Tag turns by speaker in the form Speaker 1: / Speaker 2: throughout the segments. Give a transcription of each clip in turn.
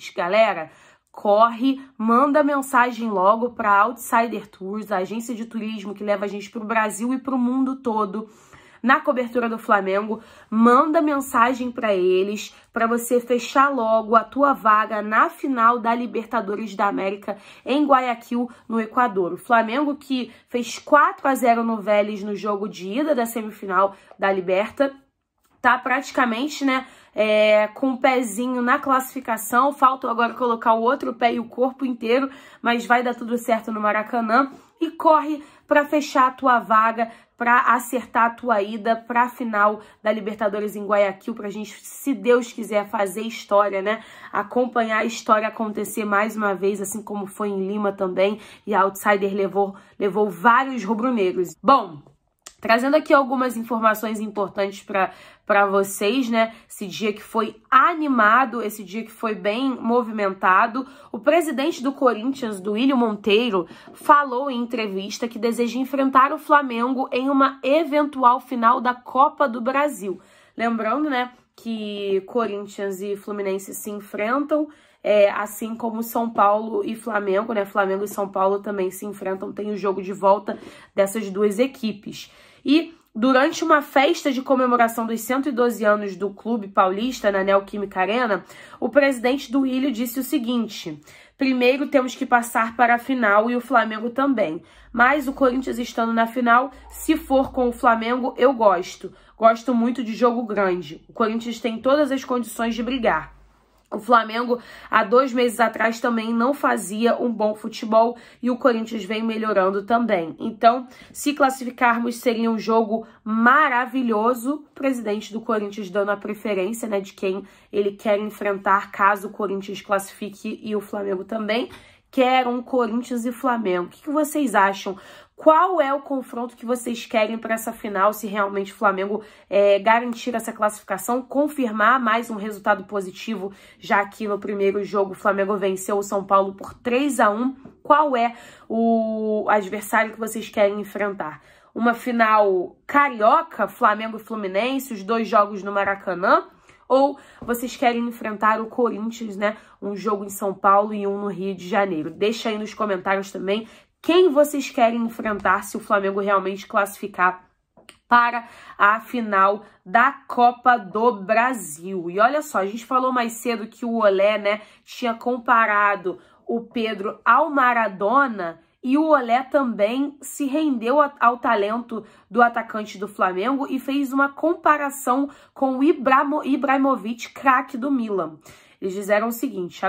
Speaker 1: Abramovich. Galera, corre, manda mensagem logo para Outsider Tours, a agência de turismo que leva a gente para o Brasil e para o mundo todo na cobertura do Flamengo. Manda mensagem para eles, para você fechar logo a tua vaga na final da Libertadores da América em Guayaquil, no Equador. O Flamengo que fez 4-0 no Vélez no jogo de ida da semifinal da Liberta, tá praticamente, né, com o pezinho na classificação. Falta agora colocar o outro pé e o corpo inteiro, mas vai dar tudo certo no Maracanã. E corre para fechar a tua vaga, para acertar a tua ida para a final da Libertadores em Guayaquil, pra gente, se Deus quiser, fazer história, né? Acompanhar a história acontecer mais uma vez, assim como foi em Lima também, e a Outsider levou vários rubro-negros. Bom, trazendo aqui algumas informações importantes para vocês, né? Esse dia que foi animado, esse dia que foi bem movimentado. O presidente do Corinthians, Duílio Monteiro, falou em entrevista que deseja enfrentar o Flamengo em uma eventual final da Copa do Brasil. Lembrando, né, que Corinthians e Fluminense se enfrentam, assim como São Paulo e Flamengo, né? Flamengo e São Paulo também se enfrentam, tem o jogo de volta dessas duas equipes. E durante uma festa de comemoração dos 112 anos do Clube Paulista, na Neoquímica Arena, o presidente do Duílio disse o seguinte: primeiro temos que passar para a final e o Flamengo também. Mas o Corinthians estando na final, se for com o Flamengo, eu gosto. Gosto muito de jogo grande. O Corinthians tem todas as condições de brigar. O Flamengo, há 2 meses atrás, também não fazia um bom futebol e o Corinthians vem melhorando também. Então, se classificarmos, seria um jogo maravilhoso. O presidente do Corinthians dando a preferência, né, de quem ele quer enfrentar caso o Corinthians classifique e o Flamengo também. Quer um Corinthians e Flamengo. O que vocês acham? Qual é o confronto que vocês querem para essa final, se realmente o Flamengo garantir essa classificação, confirmar mais um resultado positivo, já que no primeiro jogo o Flamengo venceu o São Paulo por 3-1. Qual é o adversário que vocês querem enfrentar? Uma final carioca, Flamengo e Fluminense, os 2 jogos no Maracanã? Ou vocês querem enfrentar o Corinthians, né? Um jogo em São Paulo e um no Rio de Janeiro. Deixa aí nos comentários também quem vocês querem enfrentar se o Flamengo realmente classificar para a final da Copa do Brasil. E olha só, a gente falou mais cedo que o Olé, né, tinha comparado o Pedro ao Maradona, e o Olé também se rendeu ao talento do atacante do Flamengo e fez uma comparação com o Ibrahimovic, craque do Milan. Eles disseram o seguinte,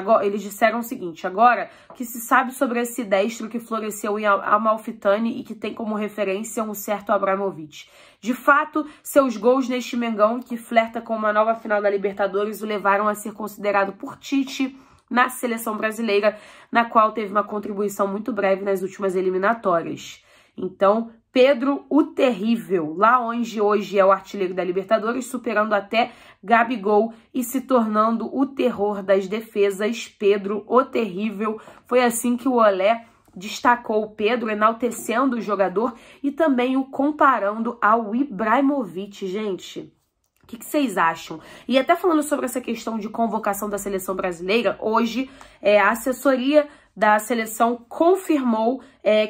Speaker 1: agora que se sabe sobre esse destro que floresceu em Amalfitani e que tem como referência um certo Abramovich. De fato, seus gols neste Mengão, que flerta com uma nova final da Libertadores, o levaram a ser considerado por Tite na seleção brasileira, na qual teve uma contribuição muito breve nas últimas eliminatórias. Então, Pedro o Terrível, lá onde hoje é o artilheiro da Libertadores, superando até Gabigol e se tornando o terror das defesas. Pedro o Terrível. Foi assim que o Olé destacou o Pedro, enaltecendo o jogador e também o comparando ao Ibrahimovic, gente. O que vocês acham? E até falando sobre essa questão de convocação da seleção brasileira, hoje a assessoria da seleção confirmou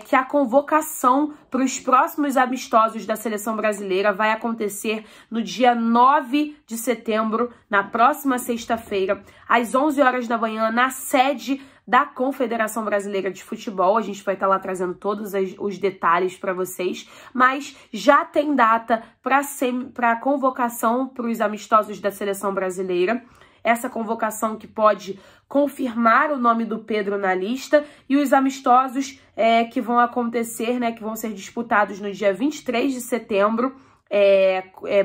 Speaker 1: que a convocação para os próximos amistosos da seleção brasileira vai acontecer no dia 9 de setembro, na próxima sexta-feira, às 11 horas da manhã, na sede da Confederação Brasileira de Futebol. A gente vai estar lá trazendo todos os detalhes para vocês, mas já tem data para a convocação para os amistosos da seleção brasileira. Essa convocação que pode confirmar o nome do Pedro na lista, e os amistosos que vão acontecer, né, que vão ser disputados no dia 23 de setembro.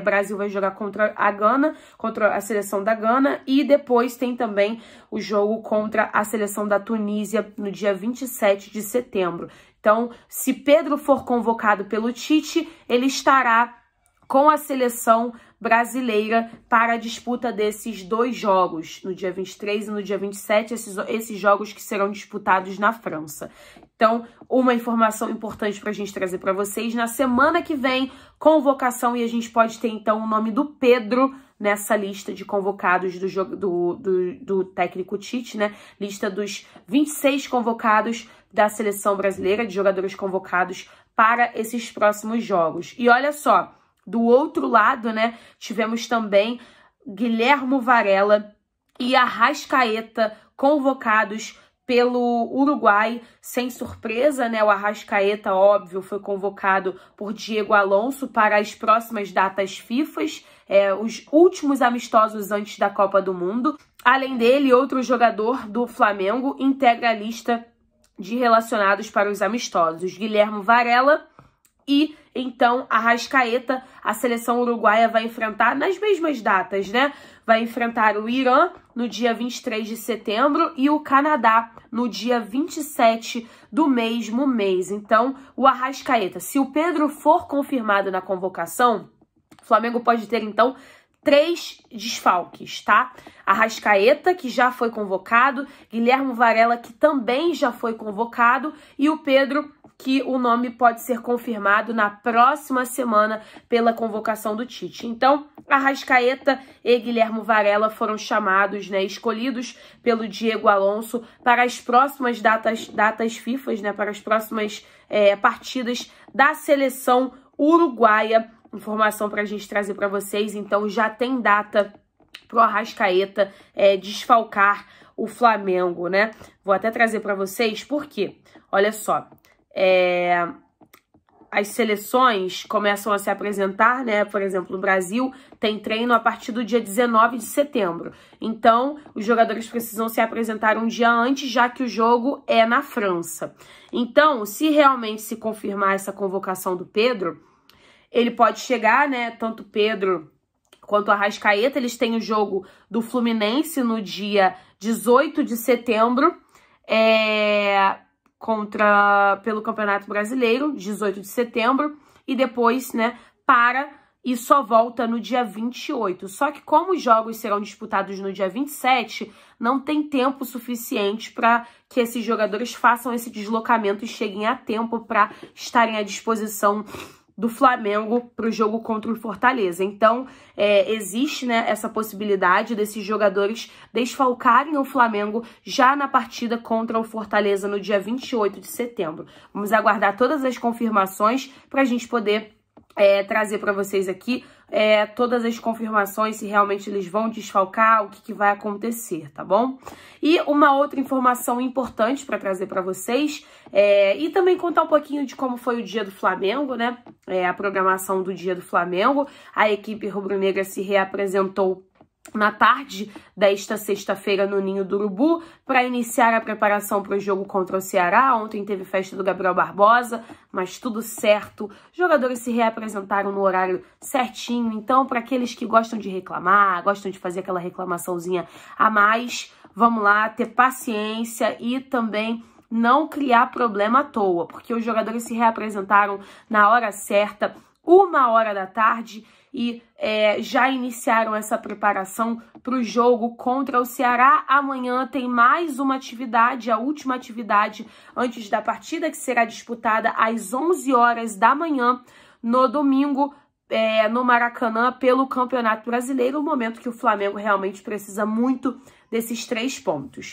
Speaker 1: Brasil vai jogar contra a Gana, contra a seleção da Gana, e depois tem também o jogo contra a seleção da Tunísia no dia 27 de setembro. Então, se Pedro for convocado pelo Tite, ele estará com a seleção brasileira para a disputa desses 2 jogos, no dia 23 e no dia 27, esses jogos que serão disputados na França. Então, uma informação importante para a gente trazer para vocês: na semana que vem, convocação, e a gente pode ter então o nome do Pedro nessa lista de convocados do técnico Tite, né? Lista dos 26 convocados da seleção brasileira, de jogadores convocados para esses próximos jogos. E olha só, do outro lado, né, tivemos também Guilherme Varela e Arrascaeta convocados pelo Uruguai, sem surpresa, né? O Arrascaeta, óbvio, foi convocado por Diego Alonso para as próximas datas FIFA, os últimos amistosos antes da Copa do Mundo. Além dele, outro jogador do Flamengo integra a lista de relacionados para os amistosos, Guilherme Varela e, então, Arrascaeta. A seleção uruguaia vai enfrentar nas mesmas datas, né? Vai enfrentar o Irã no dia 23 de setembro e o Canadá no dia 27 do mesmo mês. Então, o Arrascaeta, se o Pedro for confirmado na convocação, o Flamengo pode ter, então, 3 desfalques, tá? Arrascaeta, que já foi convocado, Guilherme Varela, que também já foi convocado, e o Pedro, que o nome pode ser confirmado na próxima semana pela convocação do Tite. Então, Arrascaeta e Guilherme Varela foram chamados, né, escolhidos pelo Diego Alonso para as próximas datas FIFA, né, para as próximas partidas da seleção uruguaia. Informação para a gente trazer para vocês. Então, já tem data para o Arrascaeta desfalcar o Flamengo, né? Vou até trazer para vocês por quê. Olha só, as seleções começam a se apresentar, né? Por exemplo, o Brasil tem treino a partir do dia 19 de setembro. Então, os jogadores precisam se apresentar um dia antes, já que o jogo é na França. Então, se realmente se confirmar essa convocação do Pedro, ele pode chegar, né? Tanto Pedro quanto a Arrascaeta, eles têm o jogo do Fluminense no dia 18 de setembro, pelo Campeonato Brasileiro, 18 de setembro, e depois, né, e só volta no dia 28. Só que como os jogos serão disputados no dia 27, não tem tempo suficiente para que esses jogadores façam esse deslocamento e cheguem a tempo para estarem à disposição do Flamengo para o jogo contra o Fortaleza. Então, existe, né, essa possibilidade desses jogadores desfalcarem o Flamengo já na partida contra o Fortaleza no dia 28 de setembro. Vamos aguardar todas as confirmações para a gente poder trazer para vocês aqui todas as confirmações, se realmente eles vão desfalcar, o que vai acontecer, tá bom? E uma outra informação importante para trazer para vocês, e também contar um pouquinho de como foi o dia do Flamengo, né? A programação do dia do Flamengo. A equipe rubro-negra se reapresentou na tarde desta sexta-feira no Ninho do Urubu para iniciar a preparação para o jogo contra o Ceará. Ontem teve festa do Gabriel Barbosa, mas tudo certo. Os jogadores se reapresentaram no horário certinho. Então, para aqueles que gostam de reclamar, gostam de fazer aquela reclamaçãozinha a mais, vamos lá, ter paciência e também não criar problema à toa, porque os jogadores se reapresentaram na hora certa, 1h da tarde, e já iniciaram essa preparação para o jogo contra o Ceará. Amanhã tem mais uma atividade, a última atividade antes da partida, que será disputada às 11 horas da manhã, no domingo, no Maracanã, pelo Campeonato Brasileiro, no momento que o Flamengo realmente precisa muito desses 3 pontos.